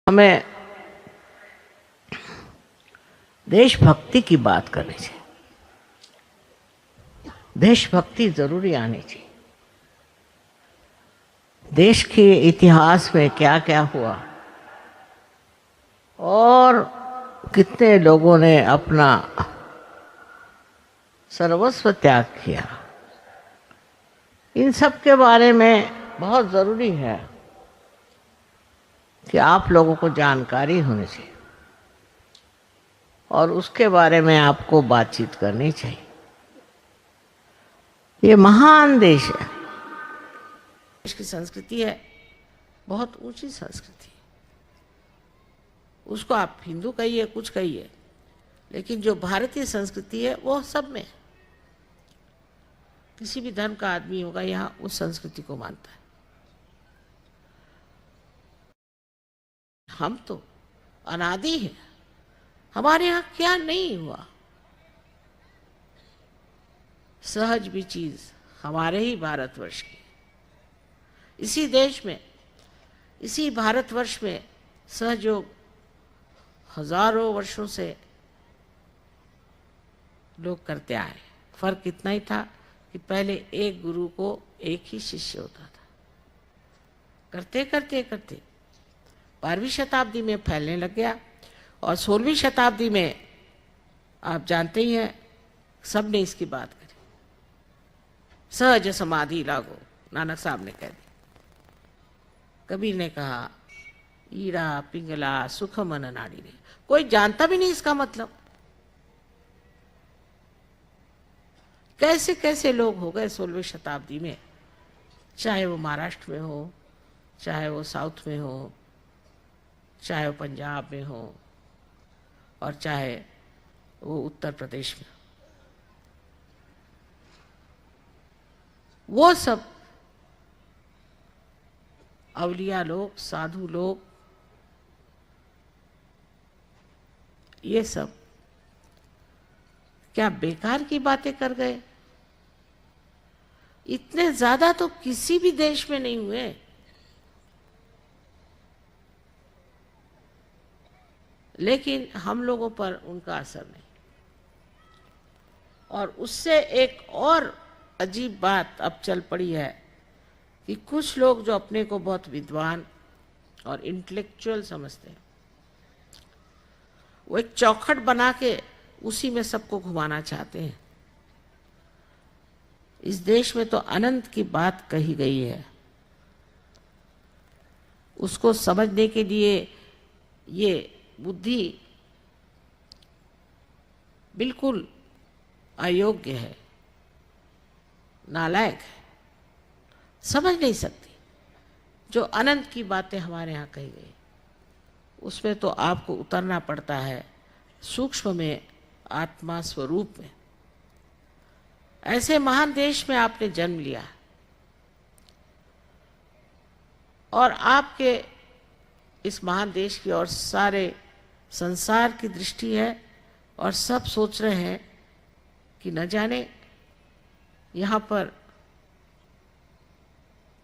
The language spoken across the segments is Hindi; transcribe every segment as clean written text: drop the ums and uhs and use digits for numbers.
हमें देशभक्ति की बात करनी चाहिए। देशभक्ति जरूरी आनी चाहिए। देश के इतिहास में क्या क्या हुआ और कितने लोगों ने अपना सर्वस्व त्याग किया, इन सब के बारे में बहुत ज़रूरी है कि आप लोगों को जानकारी होनी चाहिए और उसके बारे में आपको बातचीत करनी चाहिए। ये महान देश है, देश की संस्कृति है, बहुत ऊंची संस्कृति है। उसको आप हिंदू कहिए, कुछ कहिए, लेकिन जो भारतीय संस्कृति है वो सब में, किसी भी धर्म का आदमी होगा यहाँ उस संस्कृति को मानता है। हम तो अनादि हैं, हमारे यहाँ क्या नहीं हुआ। सहज भी चीज हमारे ही भारतवर्ष की, इसी देश में, इसी भारतवर्ष में सहयोग हजारों वर्षों से लोग करते आए। फर्क इतना ही था कि पहले एक गुरु को एक ही शिष्य होता था। करते करते करते 12वीं शताब्दी में फैलने लग गया और 16वीं शताब्दी में आप जानते ही हैं सब ने इसकी बात करी। सहज समाधि लागो, नानक साहब ने कह दी। कबीर ने कहा ईरा पिंगला सुख मन नाड़ी रे। कोई जानता भी नहीं इसका मतलब। कैसे कैसे लोग हो गए 16वीं शताब्दी में, चाहे वो महाराष्ट्र में हो, चाहे वो साउथ में हो, चाहे वो पंजाब में हो और चाहे वो उत्तर प्रदेश में। वो सब अवलिया लोग, साधु लोग, ये सब क्या बेकार की बातें कर गए? इतने ज्यादा तो किसी भी देश में नहीं हुए। लेकिन हम लोगों पर उनका असर नहीं। और उससे एक और अजीब बात अब चल पड़ी है कि कुछ लोग जो अपने को बहुत विद्वान और इंटेलेक्चुअल समझते हैं, वो एक चौखट बना के उसी में सबको घुमाना चाहते हैं। इस देश में तो अनंत की बात कही गई है, उसको समझने के लिए ये बुद्धि बिल्कुल अयोग्य है, नालायक है, समझ नहीं सकती। जो अनंत की बातें हमारे यहाँ कही गई उसमें तो आपको उतरना पड़ता है सूक्ष्म में, आत्मा स्वरूप में। ऐसे महान देश में आपने जन्म लिया और आपके इस महान देश की और सारे संसार की दृष्टि है और सब सोच रहे हैं कि न जाने यहाँ पर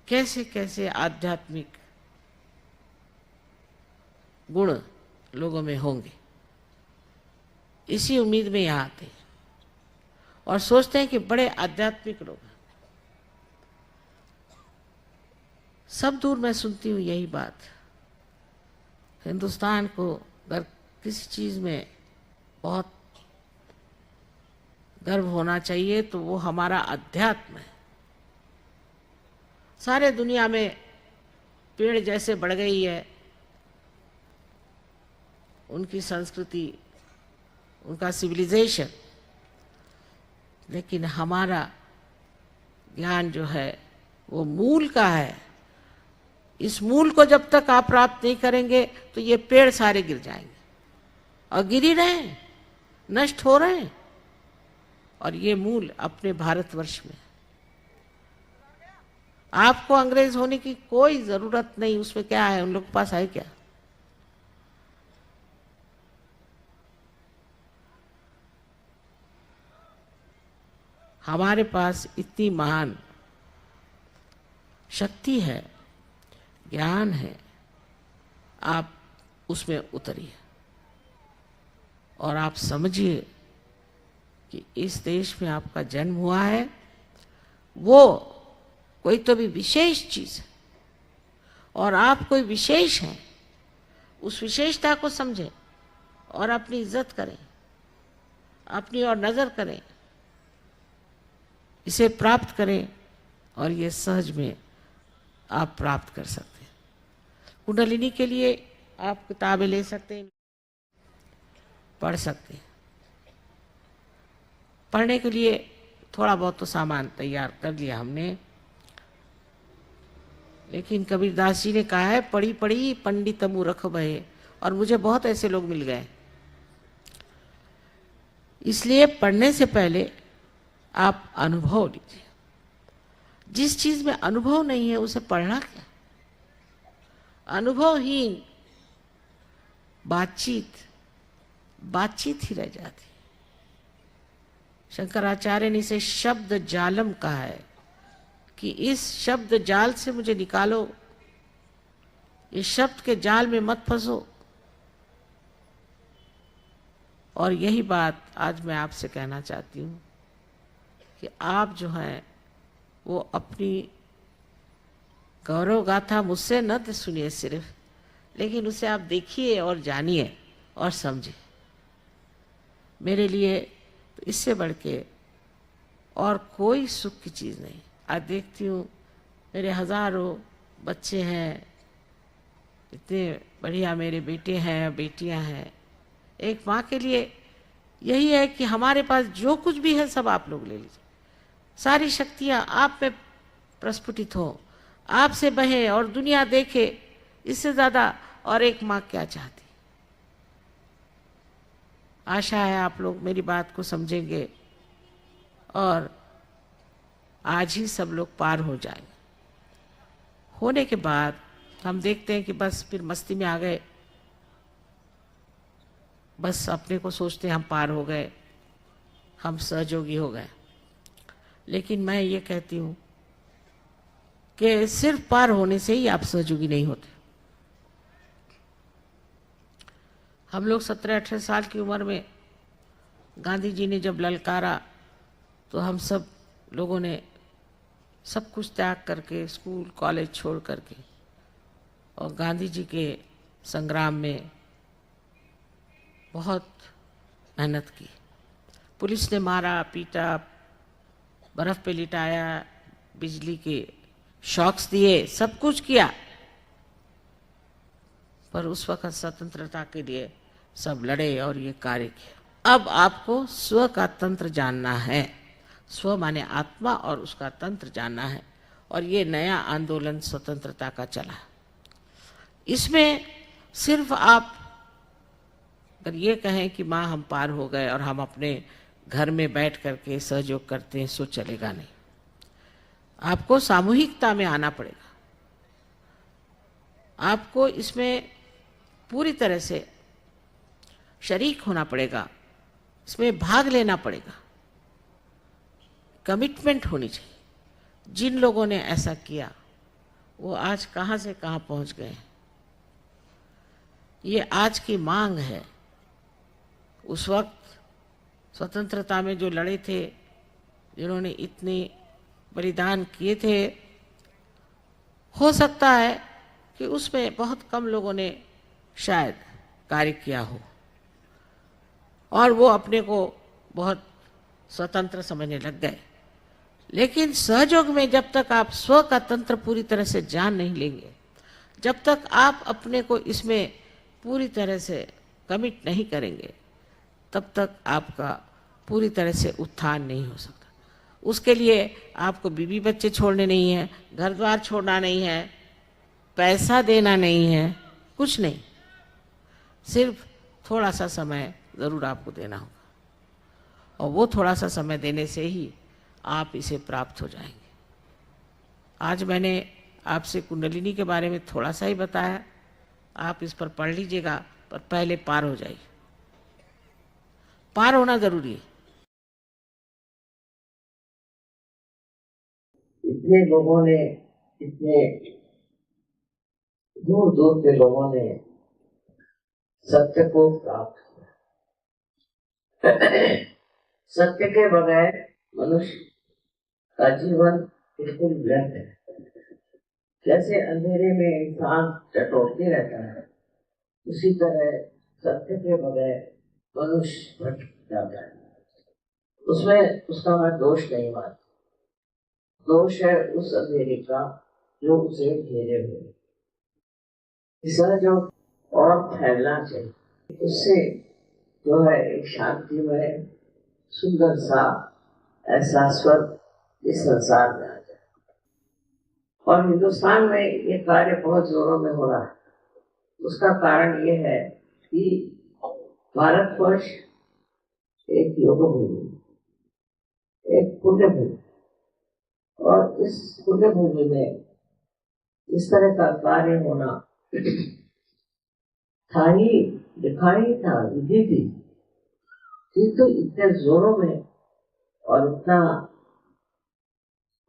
कैसे कैसे आध्यात्मिक गुण लोगों में होंगे। इसी उम्मीद में यहाँ आते हैं और सोचते हैं कि बड़े आध्यात्मिक लोग हैं। सब दूर मैं सुनती हूँ यही बात। हिंदुस्तान को अगर किसी चीज में बहुत गर्व होना चाहिए तो वो हमारा अध्यात्म है। सारे दुनिया में पेड़ जैसे बढ़ गई है उनकी संस्कृति, उनका सिविलाइजेशन, लेकिन हमारा ज्ञान जो है वो मूल का है। इस मूल को जब तक आप प्राप्त नहीं करेंगे तो ये पेड़ सारे गिर जाएंगे और गिर ही रहे हैं, नष्ट हो रहे हैं। और ये मूल अपने भारतवर्ष में। आपको अंग्रेज होने की कोई जरूरत नहीं। उसमें क्या है, उन लोग के पास है क्या? हमारे पास इतनी महान शक्ति है, ज्ञान है। आप उसमें उतरिए और आप समझिए कि इस देश में आपका जन्म हुआ है, वो कोई तो भी विशेष चीज है और आप कोई विशेष हैं। उस विशेषता को समझें और अपनी इज्जत करें, अपनी ओर नजर करें, इसे प्राप्त करें और ये सहज में आप प्राप्त कर सकते हैं। कुंडलिनी के लिए आप किताबें ले सकते हैं, पढ़ सकते हैं। पढ़ने के लिए थोड़ा बहुत तो सामान तैयार कर लिया हमने, लेकिन कबीरदास जी ने कहा है पढ़ी पढ़ी पंडित मूर्ख भये, और मुझे बहुत ऐसे लोग मिल गए। इसलिए पढ़ने से पहले आप अनुभव लीजिए। जिस चीज में अनुभव नहीं है उसे पढ़ना क्या। अनुभवहीन बातचीत ही रह जाती। शंकराचार्य ने इसे शब्द जालम कहा है कि इस शब्द जाल से मुझे निकालो, इस शब्द के जाल में मत फंसो। और यही बात आज मैं आपसे कहना चाहती हूँ कि आप जो हैं वो अपनी गौरव गाथा मुझसे न सुनिए सिर्फ, लेकिन उसे आप देखिए और जानिए और समझिए। मेरे लिए तो इससे बढ़ के और कोई सुख की चीज़ नहीं। आज देखती हूँ मेरे हजारों बच्चे हैं, इतने बढ़िया मेरे बेटे हैं, बेटियां हैं। एक माँ के लिए यही है कि हमारे पास जो कुछ भी है सब आप लोग ले लीजिए, सारी शक्तियाँ आप में प्रस्फुटित हो, आपसे बहे और दुनिया देखे। इससे ज़्यादा और एक माँ क्या चाहती। आशा है आप लोग मेरी बात को समझेंगे और आज ही सब लोग पार हो जाएंगे। होने के बाद हम देखते हैं कि बस फिर मस्ती में आ गए, बस अपने को सोचते हैं हम पार हो गए, हम सहयोगी हो गए। लेकिन मैं ये कहती हूँ कि सिर्फ पार होने से ही आप सहयोगी नहीं होते। हम लोग 17-18 साल की उम्र में गांधी जी ने जब ललकारा तो हम सब लोगों ने सब कुछ त्याग करके, स्कूल कॉलेज छोड़ करके, और गांधी जी के संग्राम में बहुत मेहनत की। पुलिस ने मारा पीटा, बर्फ पे लिटाया, बिजली के शॉक्स दिए, सब कुछ किया, पर उस वक्त स्वतंत्रता के लिए सब लड़े और ये कार्य किया। अब आपको स्व का तंत्र जानना है। स्व माने आत्मा और उसका तंत्र जानना है। और ये नया आंदोलन स्वतंत्रता का चला। इसमें सिर्फ आप अगर ये कहें कि माँ हम पार हो गए और हम अपने घर में बैठ करके सहयोग करते हैं, सो चलेगा नहीं। आपको सामूहिकता में आना पड़ेगा। आपको इसमें पूरी तरह से शरीक होना पड़ेगा, इसमें भाग लेना पड़ेगा, कमिटमेंट होनी चाहिए। जिन लोगों ने ऐसा किया वो आज कहाँ से कहाँ पहुँच गए। ये आज की मांग है। उस वक्त स्वतंत्रता में जो लड़े थे, जिन्होंने इतने बलिदान किए थे, हो सकता है कि उसमें बहुत कम लोगों ने शायद कार्य किया हो और वो अपने को बहुत स्वतंत्र समझने लग गए। लेकिन सहयोग में जब तक आप स्व का तंत्र पूरी तरह से जान नहीं लेंगे, जब तक आप अपने को इसमें पूरी तरह से कमिट नहीं करेंगे, तब तक आपका पूरी तरह से उत्थान नहीं हो सकता। उसके लिए आपको बीवी बच्चे छोड़ने नहीं है, घर द्वार छोड़ना नहीं है, पैसा देना नहीं है, कुछ नहीं। सिर्फ थोड़ा सा समय ज़रूर आपको देना होगा और वो थोड़ा सा समय देने से ही आप इसे प्राप्त हो जाएंगे। आज मैंने आपसे कुंडलिनी के बारे में थोड़ा सा ही बताया, आप इस पर पढ़ लीजिएगा, पर पहले पार हो जाइए। पार होना जरूरी है। इतने लोगों ने, इतने दूर दूर के लोगों ने सत्य को प्राप्त किया। सत्य के बगैर मनुष्य का जीवन बिल्कुल व्यर्थ है। जैसे अंधेरे में इंसान टटोलते रहता है, उसी तरह सत्य के बगैर मनुष्य भटक जाता है। उसमें उसका मैं दोष नहीं मानता। दोष है उस अंधेरे का जो उसे घेरे हुए। इसका जो और फैलना चाहिए, उससे जो है एक शांतिमय सुंदर सा एहसासवर्ग इस संसार में आ जाए। और हिंदुस्तान में ये कार्य बहुत जोरों में हो रहा है। उसका कारण ये है कि भारतवर्ष एक योग भूमि, एक पुण्य भूमि, और इस पुण्य भूमि में इस तरह का कार्य होना था ही, दिखाई था, विधि थी, किंतु इतने जोरों में और इतना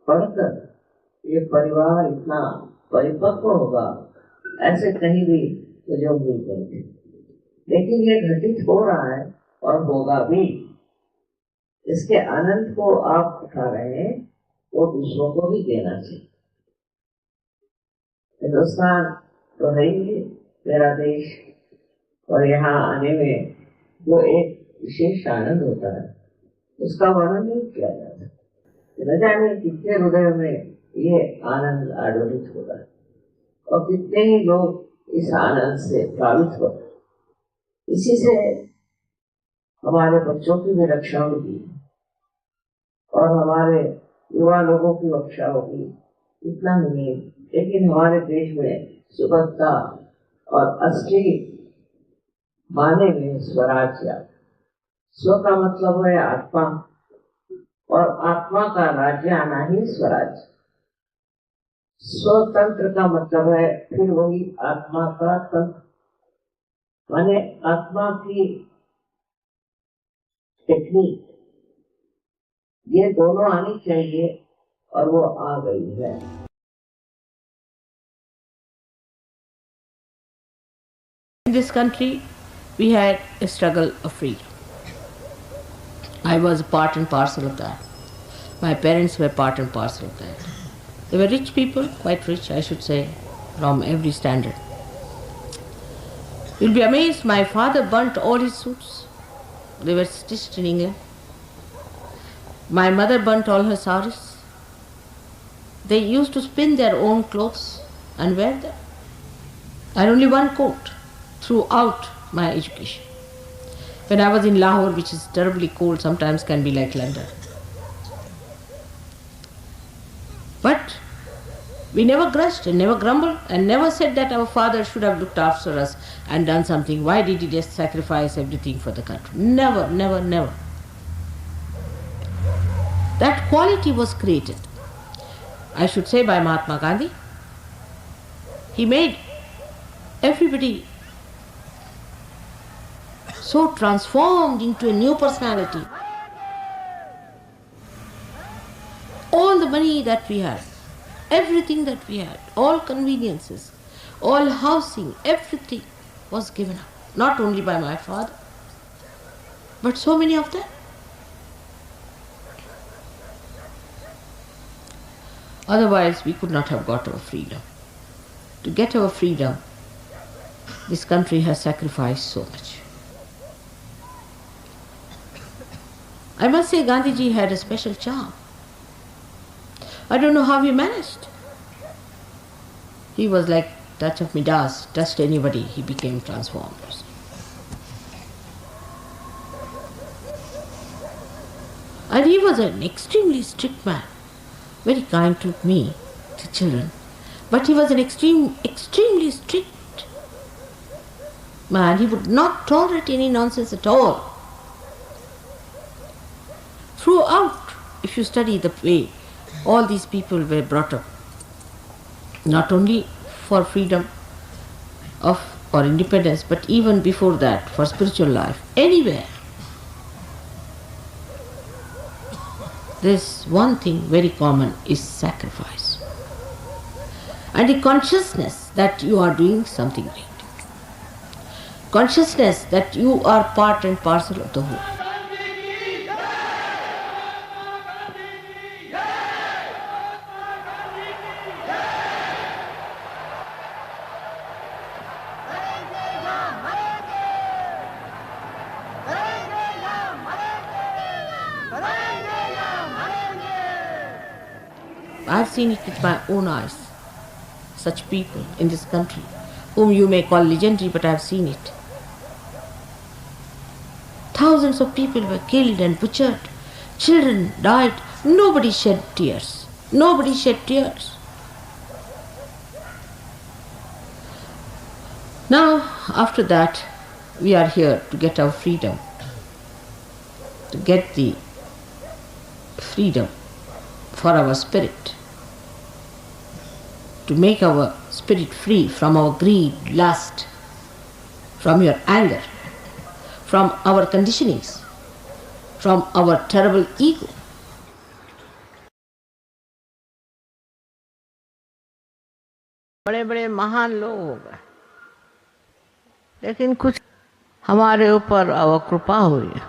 पढ़कर ये परिवार इतना परिपक्व होगा, ऐसे कहीं भी मुझे उम्मीद नहीं थी। लेकिन ये घटित हो रहा है और होगा भी। इसके आनंद को आप उठा रहे हैं, वो दूसरों को भी देना चाहिए। हिंदुस्तान तो है ही मेरा देश, और यहाँ आने में जो एक विशेष आनंद होता है, उसका वर्णन नहीं किया जाता। न जाने कितने हृदय में ये आनंद आडोलित होगा और कितने ही लोग इस आनंद से प्रभावित होते। इसी से हमारे बच्चों की भी रक्षा होगी और हमारे युवा लोगों की रक्षा होगी। इतना ही नहीं, लेकिन हमारे देश में सुबहता और असली माने में स्वराज्य। स्व का मतलब है आत्मा, और आत्मा का राज्य आना ही स्वराज्य। स्वतंत्र का मतलब है फिर वही आत्मा का तंत्र, माने आत्मा की टेक्निक। ये दोनों आनी चाहिए और वो आ गई है। In this country, we had a struggle of freedom. I was a part and parcel of that. My parents were part and parcel of that. They were rich people, quite rich, I should say, from every standard. You'll be amazed, my father burnt all his suits. They were stitched in England. My mother burnt all her saris. They used to spin their own clothes and wear them. I had only one coat throughout my education. When I was in Lahore, which is terribly cold, sometimes can be like London. But we never grudged and never grumbled and never said that our father should have looked after us and done something. Why did he just sacrifice everything for the country? Never, never, never. That quality was created, I should say, by Mahatma Gandhi. He made everybody so transformed into a new personality. All the money that we had, everything that we had, all conveniences, all housing, everything was given up. Not only by my father, but so many of them. Otherwise, we could not have got our freedom. To get our freedom, this country has sacrificed so much. I must say, Gandhiji had a special charm. I don't know how he managed. He was like touch of Midas, touched anybody, he became transformed. And he was an extremely strict man, very kind to me, to children, but he was an extremely strict man. He would not tolerate any nonsense at all. Throughout, if you study the way all these people were brought up, not only for freedom of or independence, but even before that, for spiritual life, anywhere, there's one thing very common, is sacrifice. And the consciousness that you are doing something great. consciousness that you are part and parcel of the whole. I have seen it with my own eyes. Such people in this country, whom you may call legendary, but I have seen it. Thousands of people were killed and butchered. Children died. Nobody shed tears. Nobody shed tears. Now, after that, we are here to get our freedom. To get the freedom for our spirit. To make our spirit free from our greed, lust, from your anger, from our conditionings, from our terrible ego. बड़े बड़े महान लोग हो गए, लेकिन कुछ हमारे ऊपर अवकृपा हुई।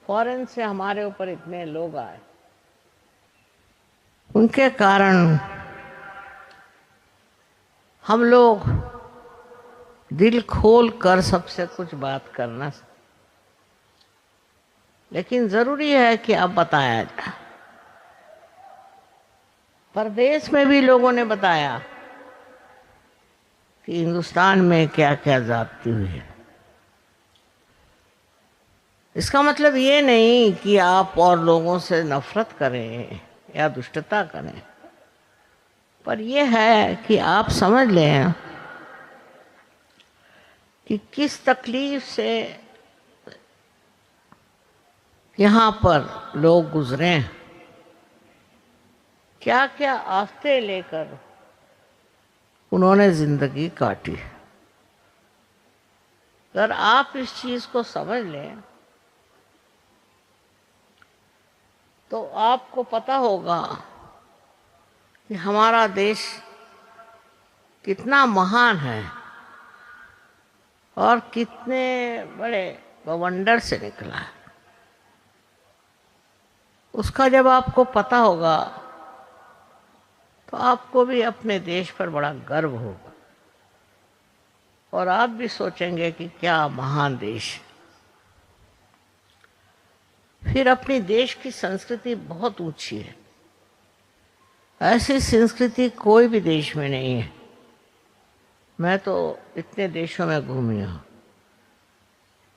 फॉरेन से हमारे ऊपर इतने लोग आए, उनके कारण हम लोग दिल खोल कर सबसे कुछ बात करना, लेकिन जरूरी है कि अब बताया जाए। परदेश में भी लोगों ने बताया कि हिंदुस्तान में क्या क्या ज्यादती हुई है। इसका मतलब ये नहीं कि आप और लोगों से नफरत करें या दुष्टता करें, पर यह है कि आप समझ लें कि किस तकलीफ से यहाँ पर लोग गुजरे हैं, क्या क्या आफतें लेकर उन्होंने जिंदगी काटी। अगर आप इस चीज को समझ लें तो आपको पता होगा कि हमारा देश कितना महान है और कितने बड़े बवंडर से निकला है। उसका जब आपको पता होगा तो आपको भी अपने देश पर बड़ा गर्व होगा और आप भी सोचेंगे कि क्या महान देश। फिर अपनी देश की संस्कृति बहुत ऊंची है, ऐसी संस्कृति कोई भी देश में नहीं है। मैं तो इतने देशों में घूमी हूँ।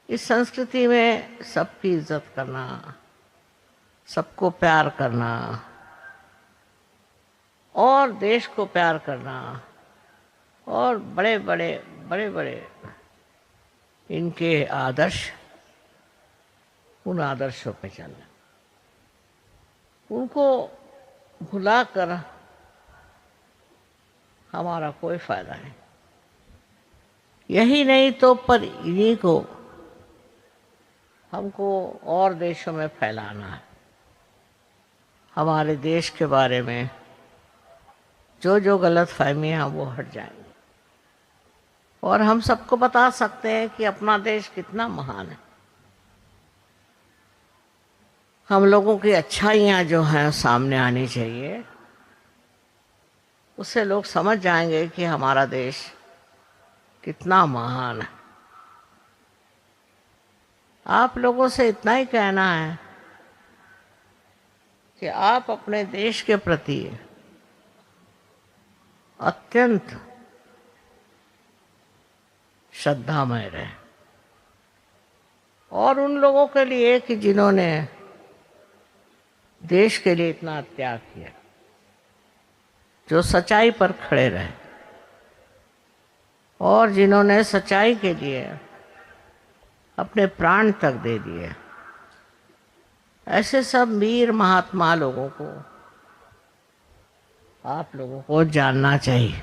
इस संस्कृति में सबकी इज्जत करना, सबको प्यार करना और देश को प्यार करना और बड़े बड़े इनके आदर्श, उन आदर्शों पे चलना, उनको भुलाकर हमारा कोई फायदा नहीं। यही नहीं तो पर इन्हीं को हमको और देशों में फैलाना है। हमारे देश के बारे में जो जो गलत फहमियाँ वो हट जाएंगी और हम सबको बता सकते हैं कि अपना देश कितना महान है। हम लोगों की अच्छाइयाँ जो हैं सामने आनी चाहिए, उससे लोग समझ जाएंगे कि हमारा देश कितना महान है। आप लोगों से इतना ही कहना है कि आप अपने देश के प्रति अत्यंत श्रद्धामय रहे और उन लोगों के लिए कि जिन्होंने देश के लिए इतना त्याग किया, जो सच्चाई पर खड़े रहे और जिन्होंने सच्चाई के लिए अपने प्राण तक दे दिए, ऐसे सब वीर महात्मा लोगों को आप लोगों को जानना चाहिए।